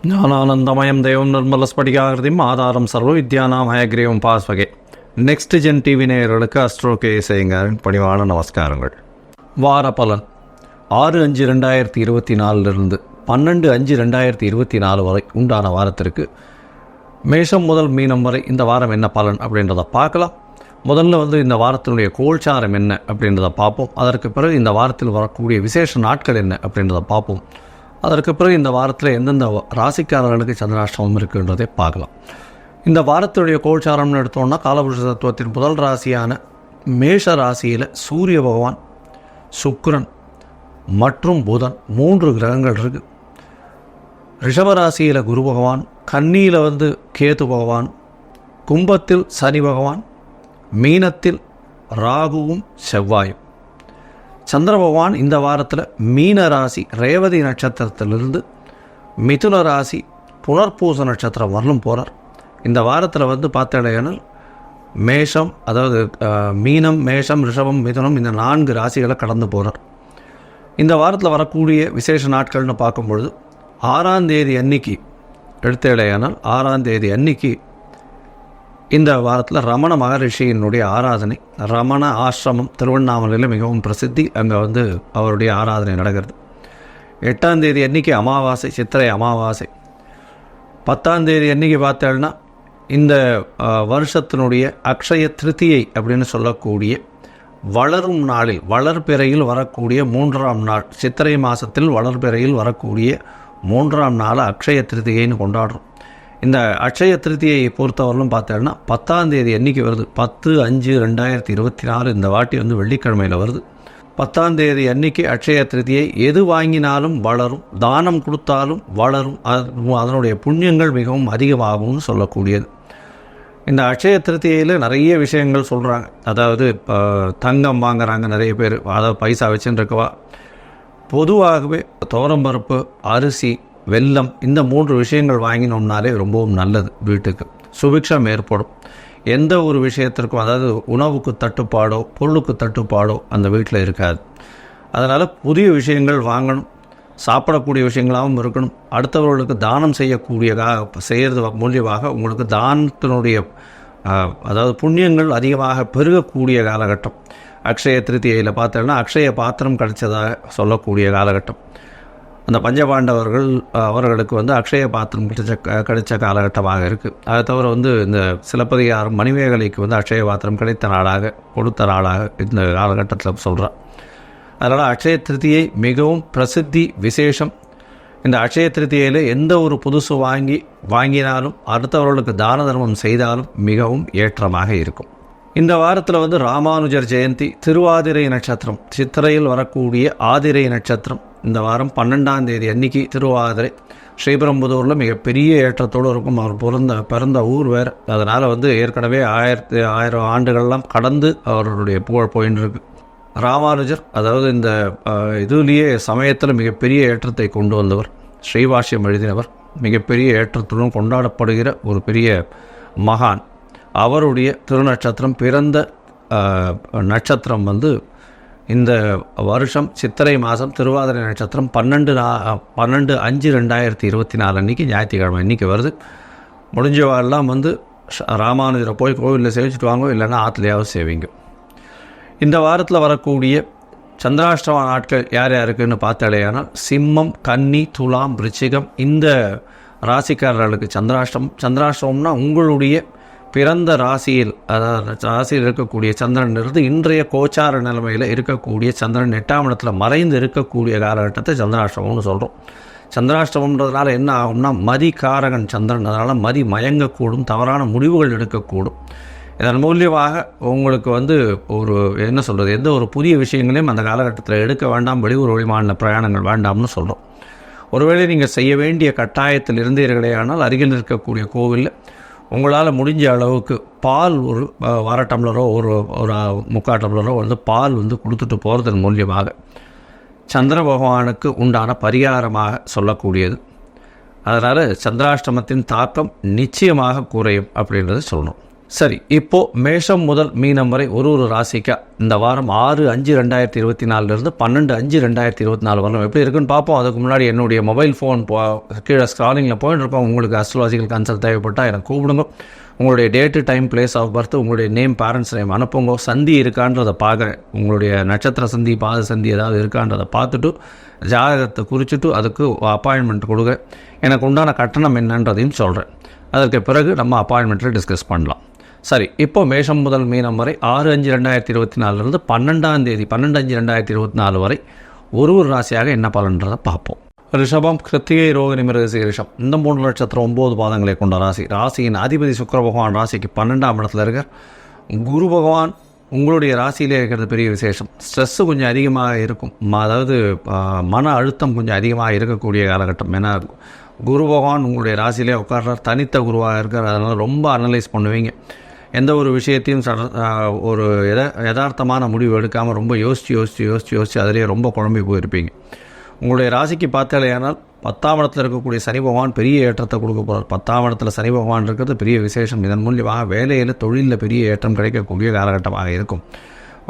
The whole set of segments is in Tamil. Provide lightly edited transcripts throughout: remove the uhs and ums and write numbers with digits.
ஞானானந்தமயம் தெய்வம் நிர்மலஸ்படிகாகிருதியும் ஆதாரம் சர்வ வித்யானாம் ஹயக்ரீவம் பாஸ்வகே. நெக்ஸ்ட் ஜென் டிவி நேயர்களுக்கு அஸ்ட்ரோ கேஎஸ்ஐங்கரின் பணிவான நமஸ்காரங்கள். வார பலன் 6/5/2024 12/5/2024 வரை உண்டான வாரத்திற்கு மேஷம் முதல் மீனம் வரை இந்த வாரம் என்ன பலன் அப்படின்றத பார்க்கலாம். முதல்ல இந்த வாரத்தினுடைய கோல்சாரம் என்ன அப்படின்றத பார்ப்போம். அதற்கு பிறகு இந்த வாரத்தில் வரக்கூடிய விசேஷ நாட்கள் என்ன அப்படின்றத பார்ப்போம். அதற்கு பிறகு இந்த வாரத்தில் எந்தெந்த ராசிக்காரர்களுக்கு சந்திராஷ்டமம் இருக்குன்றதை பார்க்கலாம். இந்த வாரத்துடைய கோல்சாரம்னு எடுத்தோம்னா காலபுருஷ தத்துவத்தின் முதல் ராசியான மேஷ ராசியில் சூரிய பகவான், சுக்கிரன் மற்றும் புதன் 3 கிரகங்கள் இருக்குது. ரிஷபராசியில் குரு பகவான், கன்னியில் கேது பகவான், கும்பத்தில் சனி பகவான், மீனத்தில் ராகுவும் செவ்வாயும். சந்திர பகவான் இந்த வாரத்தில் மீன ராசி ரேவதி நட்சத்திரத்திலிருந்து மிதுன ராசி புனர்பூச நட்சத்திரம் வரலும் போகிறார். இந்த வாரத்தில் பார்த்தடையானால் மேஷம், அதாவது மீனம், மேஷம், ரிஷபம், மிதுனம் இந்த 4 ராசிகளை கடந்து போகிறார். இந்த வாரத்தில் வரக்கூடிய விசேஷ நாட்கள்னு பார்க்கும்பொழுது 6ஆம் தேதி அன்னைக்கு எடுத்தடையானால் 6ஆம் தேதி அன்னைக்கு இந்த வாரத்தில் ரமண மகரிஷியினுடைய ஆராதனை, ரமண ஆசிரமம் திருவண்ணாமலையில் மிகவும் பிரசித்தி. அங்கே அவருடைய ஆராதனை நடக்கிறது. 8ஆம் தேதி அன்றைக்கி அமாவாசை, சித்திரை அமாவாசை. 10ஆம் தேதி அன்றைக்கி பார்த்தேன்னா இந்த வருஷத்தினுடைய அக்ஷய திருத்தியை அப்படின்னு சொல்லக்கூடிய வளரும் நாளில், வளர்பிறையில் வரக்கூடிய 3ஆம் நாள், சித்திரை மாதத்தில் வளர்பிறையில் வரக்கூடிய 3ஆம் நாள் அக்ஷய திருத்தியைன்னு கொண்டாடுறோம். இந்த அக்ஷய திருத்தியை பொறுத்தவரையிலும் பார்த்தோன்னா 10ஆம் தேதி அன்றைக்கி வருது. 10/5/2024 இந்த வாட்டி வெள்ளிக்கிழமையில் வருது. 10ஆம் தேதி அன்றைக்கி அக்ஷய திருத்தியை. எது வாங்கினாலும் வளரும், தானம் கொடுத்தாலும் வளரும், அதனுடைய புண்ணியங்கள் மிகவும் அதிகமாகும்னு சொல்லக்கூடியது. இந்த அக்ஷய திருத்தியில் நிறைய விஷயங்கள் சொல்கிறாங்க. அதாவது தங்கம் வாங்குறாங்க நிறைய பேர், அதாவது பைசா வச்சுன்னு இருக்கவா. பொதுவாகவே துவரம்பருப்பு, அரிசி, வெல்லம் இந்த 3 விஷயங்கள் வாங்கினோம்னாலே ரொம்பவும் நல்லது. வீட்டுக்கு சுபிக்ஷம் ஏற்படும். எந்த ஒரு விஷயத்திற்கும், அதாவது உணவுக்கு தட்டுப்பாடோ பொருளுக்கு தட்டுப்பாடோ அந்த வீட்டில் இருக்காது. அதனால் புதிய விஷயங்கள் வாங்கணும், சாப்பிடக்கூடிய விஷயங்களாகவும் இருக்கணும். அடுத்தவர்களுக்கு தானம் செய்கிறது மூலியமாக உங்களுக்கு தானத்தினுடைய அதாவது புண்ணியங்கள் அதிகமாக பெருகக்கூடிய காலகட்டம். அக்ஷய திருத்தியில் பார்த்தோன்னா அக்ஷய பாத்திரம் கிடைச்சதாக சொல்லக்கூடிய காலகட்டம். அந்த பஞ்சபாண்டவர்கள் அவர்களுக்கு அக்ஷய பாத்திரம் கிடைச்ச காலகட்டமாக இருக்குது. அதை தவிர இந்த சிலப்பதிகாரம் மணிமேகலைக்கு அக்ஷய பாத்திரம் கிடைத்த நாளாக, கொடுத்த நாளாக இந்த காலகட்டத்தில் சொல்கிறார். அதனால் அக்ஷய திருத்தியை மிகவும் பிரசித்தி விசேஷம். இந்த அக்ஷய திருத்தியில் எந்த ஒரு புதுசு வாங்கினாலும் அடுத்தவர்களுக்கு தான தர்மம் செய்தாலும் மிகவும் ஏற்றமாக இருக்கும். இந்த வாரத்தில் ராமானுஜர் ஜெயந்தி, திருவாதிரை நட்சத்திரம், சித்திரையில் வரக்கூடிய ஆதிரை நட்சத்திரம். இந்த வாரம் 12ஆம் தேதி அன்னைக்கு திருவாதிரை. ஸ்ரீபெரும்புதூரில் மிகப்பெரிய ஏற்றத்தோடு இருக்கும். அவர் பிறந்த ஊர் வேறு. அதனால் ஏற்கனவே 1000 ஆண்டுகள்லாம் கடந்து அவர்களுடைய புகழ் போயின்னு இருக்கு. ராமானுஜர் அதாவது இந்த இதுலேயே சமயத்தில் மிகப்பெரிய ஏற்றத்தை கொண்டு வந்தவர், ஸ்ரீபாஷ்யம் எழுதினவர், மிகப்பெரிய ஏற்றத்துடன் கொண்டாடப்படுகிற ஒரு பெரிய மகான். அவருடைய திருநட்சத்திரம், பிறந்த நட்சத்திரம் இந்த வருஷம் சித்திரை மாதம் திருவாதிரை நட்சத்திரம் 12/5/2024 அன்றைக்கி ஞாயிற்றுக்கிழமை இன்றைக்கி வருது. முடிஞ்சவாரெல்லாம் ராமானுஜரை போய் கோவிலில் சேவிச்சுட்டு வாங்க, இல்லைன்னா ஆற்றுலையாவது சேவிங்க. இந்த வாரத்தில் வரக்கூடிய சந்திராஷ்டம நாட்கள் யார் யாருக்குன்னு பார்த்தாலேயானால் சிம்மம், கன்னி, துலாம், விருச்சிகம் இந்த ராசிக்காரர்களுக்கு சந்திராஷ்டமம்னா உங்களுடைய பிறந்த ராசியில், அதாவது ராசியில் இருக்கக்கூடிய சந்திரன் இன்றைய கோச்சார நிலைமையில் இருக்கக்கூடிய சந்திரன் 8ஆம் இடத்துல மறைந்து இருக்கக்கூடிய காலகட்டத்தை சந்திராஷ்டமம்னு சொல்கிறோம். சந்திராஷ்டமம்ன்றதுனால என்ன ஆகும்னா மதிகாரகன் சந்திரன், அதனால் மதி மயங்கக்கூடும், தவறான முடிவுகள் எடுக்கக்கூடும். இதன் மூலியமாக உங்களுக்கு ஒரு என்ன சொல்கிறது, எந்த ஒரு புதிய விஷயங்களையும் அந்த காலகட்டத்தில் எடுக்க வேண்டாம். வெளியூர் வெளிமாநில பிரயாணங்கள் வேண்டாம்னு சொல்கிறோம். ஒருவேளை நீங்கள் செய்ய வேண்டிய கட்டாயத்தில் இருந்தீர்களே ஆனால் அருகில் இருக்கக்கூடிய கோவிலில் உங்களால் முடிஞ்ச அளவுக்கு பால் ஒரு 1/2 டம்ளரோ ஒரு 3/4 டம்ளரோ பால் கொடுத்துட்டு போகிறதன் மூலியமாக சந்திர பகவானுக்கு உண்டான பரிகாரமாக சொல்லக்கூடியது. அதனால் சந்திராஷ்டமத்தின் தாக்கம் நிச்சயமாக குறையும் அப்படின்றத சொல்லணும். சரி, இப்போது மேஷம் முதல் மீனம் வரை ஒரு ராசிக்கா இந்த வாரம் 6/5/2024 12/5/2024 வரலாம் எப்படி இருக்குன்னு பார்ப்போம். அதுக்கு முன்னாடி என்னுடைய மொபைல் ஃபோன் கீழே ஸ்க்ராலிங்கில் போயிட்டு இருக்கோம். உங்களுக்கு அஸ்ட்ராலஜிக்கல் கன்சல்ட் தேவைப்பட்டால் எனக்கு கூப்பிடுங்க. உங்களுடைய date, time, place of birth, உங்களுடைய நேம், பேரண்ட்ஸ் நேம் அனுப்புங்க. சந்தி இருக்கான்றதை பார்க்குறேன். உங்களுடைய நட்சத்திர சந்தி, பாத சந்தி ஏதாவது இருக்கான்றதை பார்த்துட்டு ஜாதகத்தை குறிச்சிட்டு அதுக்கு அப்பாயின்மெண்ட் கொடுங்க. எனக்கு உண்டான கட்டணம் என்னன்றதையும் சொல்கிறேன். அதற்கு பிறகு நம்ம அப்பாயின்மெண்ட்டில் டிஸ்கஸ் பண்ணலாம். சரி, இப்போ மேஷம் முதல் மீனம் வரை 6/5/2024 12/5/2024 வரை ஒரு ராசியாக என்ன பலன்றதை பார்ப்போம். ரிஷபம், கிருத்திகை, ரோகிணி, மிருகசீரிஷம் இந்த 3 நட்சத்திரம் 9 பாதங்களை கொண்ட ராசி. ராசியின் அதிபதி சுக்கிர பகவான் ராசிக்கு 12ஆம் இடத்துல இருக்கார். குரு பகவான் உங்களுடைய ராசியிலே இருக்கிறது பெரிய விசேஷம். ஸ்ட்ரெஸ்ஸு கொஞ்சம் அதிகமாக இருக்கும், அதாவது மன அழுத்தம் கொஞ்சம் அதிகமாக இருக்கக்கூடிய காலகட்டம். ஏன்னா குரு பகவான் உங்களுடைய ராசியிலே உட்கார்றார், தனித்த குருவாக இருக்கார். அதனால் ரொம்ப அனலைஸ் பண்ணுவீங்க. எந்த ஒரு விஷயத்தையும் ஒரு யதார்த்தமான முடிவு எடுக்காமல் ரொம்ப யோசித்து அதிலேயே ரொம்ப குழம்பி போயிருப்பீங்க. உங்களுடைய ராசிக்கு பார்த்தாலேயானால் 10ஆம் இடத்துல இருக்கக்கூடிய சனி பகவான் பெரிய ஏற்றத்தை கொடுக்க போகிறார். 10ஆம் இடத்துல சனி பகவான் இருக்கிறது பெரிய விசேஷம். இதன் மூலியமாக வேலையில், தொழிலில் பெரிய ஏற்றம் கிடைக்கக்கூடிய காலகட்டமாக இருக்கும்.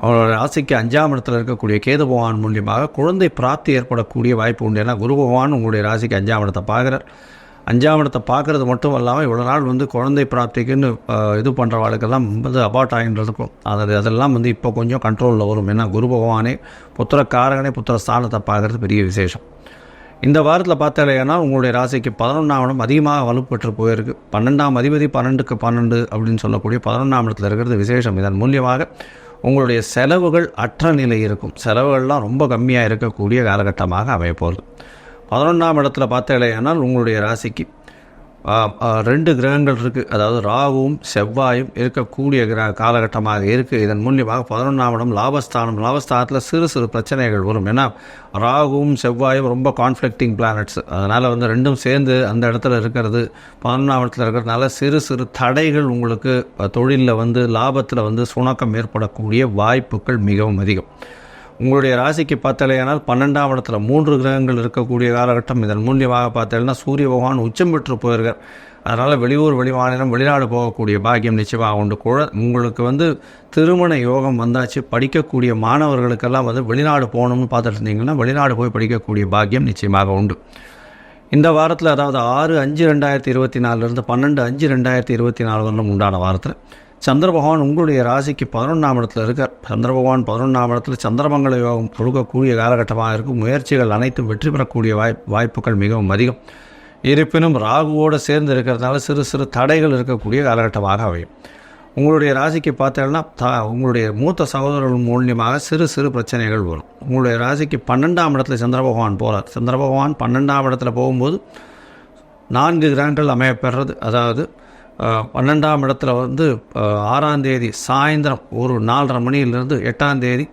அவங்களோட ராசிக்கு 5ஆம் இடத்துல இருக்கக்கூடிய கேது பகவான் மூலியமாக குழந்தை பிராப்தி ஏற்படக்கூடிய வாய்ப்பு உண்டு. ஏன்னா குரு பகவான் உங்களுடைய ராசிக்கு 5ஆம் இடத்தை பார்க்குறார். 5ஆம் இடத்தை பார்க்குறது மட்டும் இல்லாமல் இவ்வளோ நாள் குழந்தை பிராப்திக்குன்னு இது பண்ணுறவாளுக்கெல்லாம் அபார்ட் ஆகின்றதுக்கும் அதெல்லாம் இப்போ கொஞ்சம் கண்ட்ரோலில் வரும். ஏன்னா குரு பகவானே புத்திரக்காரகனே புத்திர ஸ்தானத்தை பார்க்குறது பெரிய விசேஷம். இந்த வாரத்தில் பார்த்தாலேனா உங்களுடைய ராசிக்கு 11ஆம் இடம் அதிகமாக வலுப்பெற்று போயிருக்கு. 12ஆம் அதிபதி 12க்கு 12 அப்படின்னு சொல்லக்கூடிய 11ஆம் இடத்துல இருக்கிறது விசேஷம். இதன் மூலியமாக உங்களுடைய செலவுகள் அற்ற நிலை இருக்கும். செலவுகள்லாம் ரொம்ப கம்மியாக இருக்கக்கூடிய காலகட்டமாக அமையப்போகுது. 11ஆம் இடத்துல பார்த்தாலேயானால் உங்களுடைய ராசிக்கு 2 கிரகங்கள் இருக்குது. அதாவது ராகுவும் செவ்வாயும் இருக்கக்கூடிய காலகட்டமாக இருக்குது. இதன் மூலியமாக 11ஆம் இடம் லாபஸ்தானம். லாபஸ்தானத்தில் சிறு பிரச்சனைகள் வரும். ஏன்னா ராகுவும் செவ்வாயும் ரொம்ப கான்ஃப்ளிக்டிங் பிளானட்ஸ். அதனால் ரெண்டும் சேர்ந்து அந்த இடத்துல இருக்கிறது 11ஆம் இடத்துல இருக்கிறதுனால சிறு தடைகள் உங்களுக்கு தொழிலில் லாபத்தில் சுணக்கம் ஏற்படக்கூடிய வாய்ப்புகள் மிகவும் அதிகம். உங்களுடைய ராசிக்கு பார்த்தாலேயானால் 12ஆம் இடத்துல 3 கிரகங்கள் இருக்கக்கூடிய காலகட்டம். இதன் மூலியமாக பார்த்தீங்கன்னா சூரிய பகவான் உச்சம் பெற்று போயிருக்கார். அதனால் வெளியூர், வெளிமாநிலம், வெளிநாடு போகக்கூடிய பாக்கியம் நிச்சயமாக உண்டு. உங்களுக்கு திருமண யோகம் வந்தாச்சு. படிக்கக்கூடிய மாணவர்களுக்கெல்லாம் வெளிநாடு போகணும்னு பார்த்துட்டு இருந்தீங்கன்னா வெளிநாடு போய் படிக்கக்கூடிய பாக்கியம் நிச்சயமாக உண்டு. இந்த வாரத்தில், அதாவது 6/5/2024 12/5/2024 வரலும் உண்டான வாரத்தில் சந்திர பகவான் உங்களுடைய ராசிக்கு 11ஆம் இடத்துல இருக்கார். சந்திர பகவான் 11ஆம் இடத்துல சந்திரமங்கல யோகம் கொடுக்கக்கூடிய காலகட்டமாக இருக்கும். முயற்சிகள் அனைத்தும் வெற்றி பெறக்கூடிய வாய்ப்புகள் மிகவும் அதிகம். இருப்பினும் ராகுவோடு சேர்ந்து இருக்கிறதுனால சிறு தடைகள் இருக்கக்கூடிய காலகட்டமாக அமையும். உங்களுடைய ராசிக்கு பார்த்தீங்கன்னா உங்களுடைய மூத்த சகோதரர்கள் மூலியமாக சிறு பிரச்சனைகள் வரும். உங்களுடைய ராசிக்கு 12ஆம் இடத்துல சந்திர பகவான் போகிறார். சந்திர பகவான் 12ஆம் இடத்துல போகும்போது 4 கிரகங்கள் அமையப்பெறது. அதாவது 12ஆம் இடத்துல 6ஆம் தேதி சாயந்தரம் ஒரு 4:30 மணியிலிருந்து 8ஆம் தேதி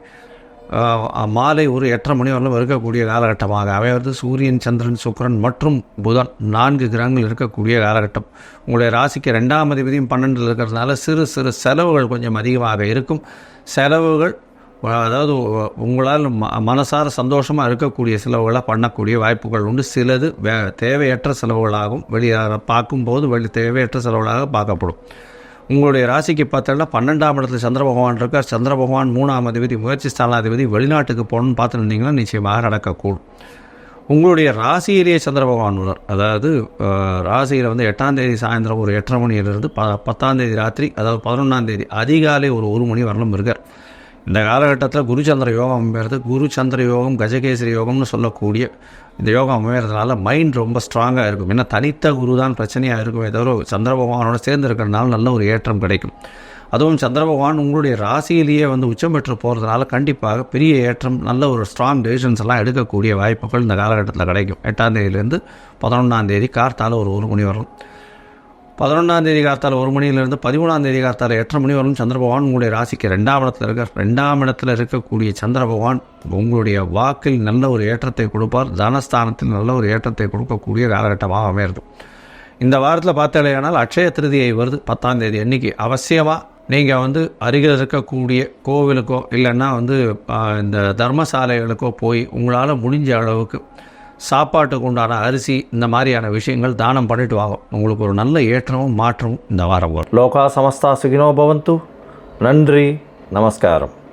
மாலை ஒரு 8:30 மணி வரலும் இருக்கக்கூடிய காலகட்டமாக அமைவது. சூரியன், சந்திரன், சுக்கிரன் மற்றும் புதன் 4 கிரகங்கள் இருக்கக்கூடிய காலகட்டம். உங்களுடைய ராசிக்கு 2ஆம் அதிபதியும் 12 இருக்கிறதுனால சிறு செலவுகள் கொஞ்சம் அதிகமாக இருக்கும். செலவுகள், அதாவது உங்களால் மனசார சந்தோஷமாக இருக்கக்கூடிய செலவுகளை பண்ணக்கூடிய வாய்ப்புகள் உண்டு. சிலது தேவையற்ற செலவுகளாகும். வெளியே பார்க்கும்போது தேவையற்ற செலவுகளாக பார்க்கப்படும். உங்களுடைய ராசிக்கு பார்த்தோன்னா 12ஆம் இடத்துல சந்திர பகவான் இருக்கார். சந்திர பகவான் 3ஆம் அதிபதி, முயற்சி ஸ்தானாதிபதி. வெளிநாட்டுக்கு போகணும்னு பார்த்துருந்தீங்கன்னா நிச்சயமாக நடக்கக்கூடும். உங்களுடைய ராசியிலேயே சந்திர பகவான் உள்ளார். அதாவது ராசியில் 8ஆம் தேதி சாயந்தரம் ஒரு 8:30 மணியிலிருந்து 10ஆம் தேதி ராத்திரி, அதாவது 11ஆம் தேதி அதிகாலை ஒரு 1 மணி வரலும் இருக்கார். இந்த காலகட்டத்தில் குரு சந்திர யோகம் அமைகிறது. குரு சந்திர யோகம், கஜகேசரி யோகம்னு சொல்லக்கூடிய இந்த யோகம் அமைகிறதுனால மைண்ட் ரொம்ப ஸ்ட்ராங்காக இருக்கும். ஏன்னா தனித்த குரு தான் பிரச்சனையாக இருக்குமே தவிர சந்திர பகவானோட சேர்ந்து இருக்கிறதுனால நல்ல ஒரு ஏற்றம் கிடைக்கும். அதுவும் சந்திர பகவான் உங்களுடைய ராசியிலேயே உச்சம் பெற்று போகிறதுனால கண்டிப்பாக பெரிய ஏற்றம், நல்ல ஒரு ஸ்ட்ராங் டெசிஷன்ஸ் எல்லாம் எடுக்கக்கூடிய வாய்ப்புகள் இந்த காலகட்டத்தில் கிடைக்கும். 8ஆம் தேதியிலேருந்து 11ஆம் தேதி கார்த்தால ஒரு 1 மணி வரும். 11ஆம் தேதி கார்த்தால 1 மணியிலிருந்து 13ஆம் தேதி கார்த்தால 8:30 மணி வரும் சந்திர பகவான் உங்களுடைய ராசிக்கு 2ஆம் இடத்துல இருக்கார். 2ஆம் இடத்துல இருக்கக்கூடிய சந்திர பகவான் உங்களுடைய வாக்கில் நல்ல ஒரு ஏற்றத்தை கொடுப்பார். தனஸ்தானத்தில் நல்ல ஒரு ஏற்றத்தை கொடுக்கக்கூடிய காலகட்டமாக அமையிறது. இந்த வாரத்தில் பார்த்தாலேயானால் அட்சய திருதியை வருது 10ஆம் தேதி அன்னைக்கு. அவசியமாக நீங்கள் அருகில் இருக்கக்கூடிய கோவிலுக்கோ இல்லைன்னா இந்த தர்மசாலைகளுக்கோ போய் உங்களால் முடிஞ்ச அளவுக்கு சாப்பாட்டுக்கு உண்டான அரிசி, இந்த மாதிரியான விஷயங்கள் தானம் பண்ணிட்டு வாங்க. உங்களுக்கு ஒரு நல்ல ஏற்றமும் மாற்றமும் இந்த வாரம் வரும். லோகா சமஸ்தா சுகினோ பவந்து. நன்றி, நமஸ்காரம்.